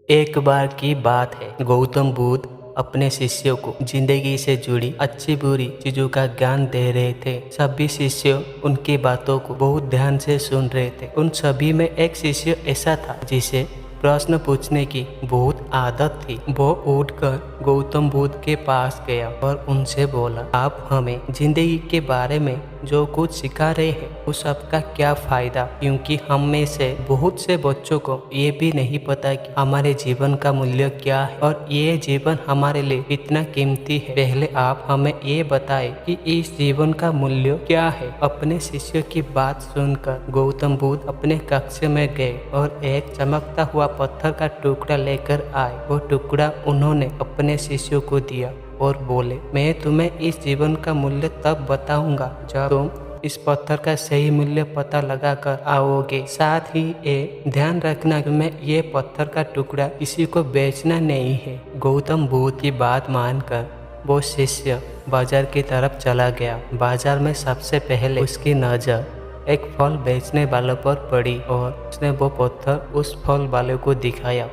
एक बार की बात है, गौतम बुद्ध अपने शिष्यों को जिंदगी से जुड़ी अच्छी बुरी चीजों का ज्ञान दे रहे थे। सभी शिष्य उनकी बातों को बहुत ध्यान से सुन रहे थे। उन सभी में एक शिष्य ऐसा था जिसे प्रश्न पूछने की बहुत आदत थी। वो उठकर गौतम बुद्ध के पास गया और उनसे बोला, आप हमें जिंदगी के बारे में जो कुछ सिखा रहे हैं उस सबका क्या फायदा, क्योंकि हम में से बहुत से बच्चों को ये भी नहीं पता कि हमारे जीवन का मूल्य क्या है और ये जीवन हमारे लिए इतना कीमती है। पहले आप हमें ये बताएं कि इस जीवन का मूल्य क्या है। अपने शिष्य की बात सुनकर गौतम बुद्ध अपने कक्ष में गए और एक चमकता हुआ पत्थर का टुकड़ा लेकर आए। वो टुकड़ा उन्होंने अपने शिष्यों को दिया और बोले, मैं तुम्हें इस जीवन का मूल्य तब बताऊंगा जब तुम इस पत्थर का सही मूल्य पता लगा कर आओगे। साथ ही ये ध्यान रखना, तुम्हें ये पत्थर का टुकड़ा किसी को बेचना नहीं है। गौतम बुद्ध की बात मानकर वो शिष्य बाजार की तरफ चला गया। बाजार में सबसे पहले उसकी नजर एक फल बेचने वालों पर पड़ी और उसने वो पत्थर उस फल वाले को दिखाया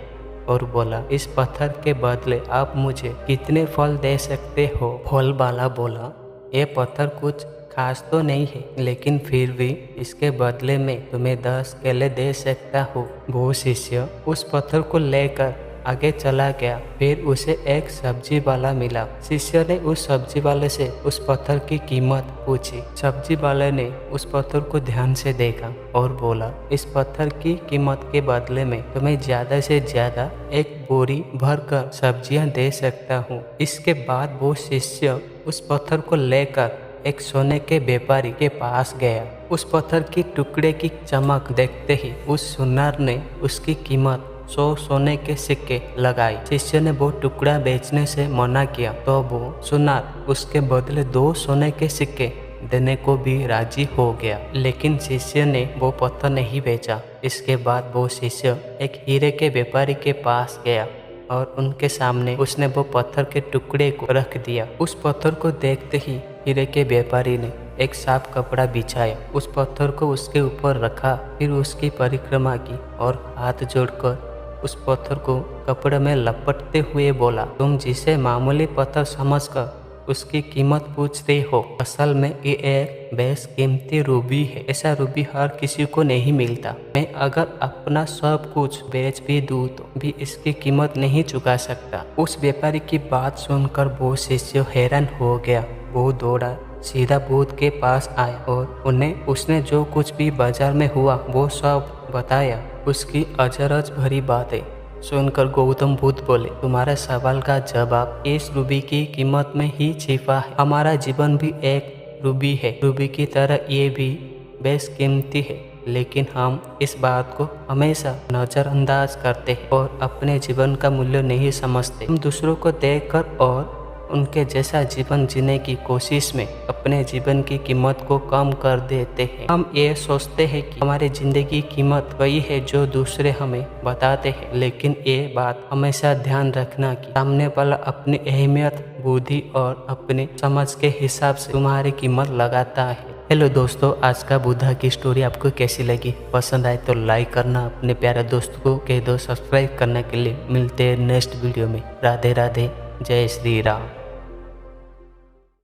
और बोला, इस पत्थर के बदले आप मुझे कितने फल दे सकते हो। फल वाला बोला, ये पत्थर कुछ खास तो नहीं है, लेकिन फिर भी इसके बदले में तुम्हें 10 केले दे सकता हूँ। वो शिष्य उस पत्थर को लेकर आगे चला गया। फिर उसे एक सब्जी वाला मिला। शिष्य ने उस सब्जी वाले से उस पत्थर की कीमत पूछी। सब्जी वाले ने उस पत्थर को ध्यान से देखा और बोला, इस पत्थर की कीमत के बदले में तुम्हें ज्यादा से ज्यादा एक बोरी भरकर सब्जियां दे सकता हूँ। इसके बाद वो शिष्य उस पत्थर को लेकर एक सोने के व्यापारी के पास गया। उस पत्थर की टुकड़े की चमक देखते ही उस सुनार ने उसकी कीमत 100 सोने के सिक्के लगाई। शिष्य ने वो टुकड़ा बेचने से मना किया तो वो सुनार उसके बदले 2 सोने के सिक्के देने को भी राजी हो गया, लेकिन शिष्य ने वो पत्थर नहीं बेचा। इसके बाद वो शिष्य एक हीरे के व्यापारी के पास गया और उनके सामने उसने वो पत्थर के टुकड़े को रख दिया। उस पत्थर को देखते ही हीरे के व्यापारी ने एक साफ कपड़ा बिछाया, उस पत्थर को उसके ऊपर रखा, फिर उसकी परिक्रमा की और हाथ जोड़कर उस पत्थर को कपड़े में लपटते हुए बोला, तुम जिसे मामूली पत्थर समझकर उसकी कीमत पूछते हो, असल में ये एक बेशकीमती रूबी है। ऐसा रूबी हर किसी को नहीं मिलता। मैं अगर अपना सब कुछ बेच भी दूं तो भी इसकी कीमत नहीं चुका सकता। उस व्यापारी की बात सुनकर वो शिष्य हैरान हो गया। वो दौड़ा सीधा बुद्ध के पास आया और उन्हें उसने जो कुछ भी बाजार में हुआ वो सब बताया। उसकी अचरज भरी बातें सुनकर गौतम बुद्ध बोले, तुम्हारे सवाल का जवाब इस रूबी की कीमत में ही छिपा है। हमारा जीवन भी एक रूबी है। रूबी की तरह ये भी बेशकीमती है, लेकिन हम इस बात को हमेशा नज़रअंदाज करते हैं और अपने जीवन का मूल्य नहीं समझते। हम दूसरों को देखकर और उनके जैसा जीवन जीने की कोशिश में अपने जीवन की कीमत को कम कर देते हैं। हम ये सोचते हैं कि हमारी जिंदगी की कीमत वही है जो दूसरे हमें बताते हैं, लेकिन ये बात हमेशा ध्यान रखना कि सामने वाला अपनी अहमियत, बुद्धि और अपनी समझ के हिसाब से तुम्हारी कीमत लगाता है। हेलो दोस्तों, आज का बुद्धा की स्टोरी आपको कैसी लगी? पसंद आए तो लाइक करना, अपने प्यारे दोस्तों को कह दो सब्सक्राइब करने के लिए। मिलते हैं नेक्स्ट वीडियो में। राधे राधे, जय श्री राम।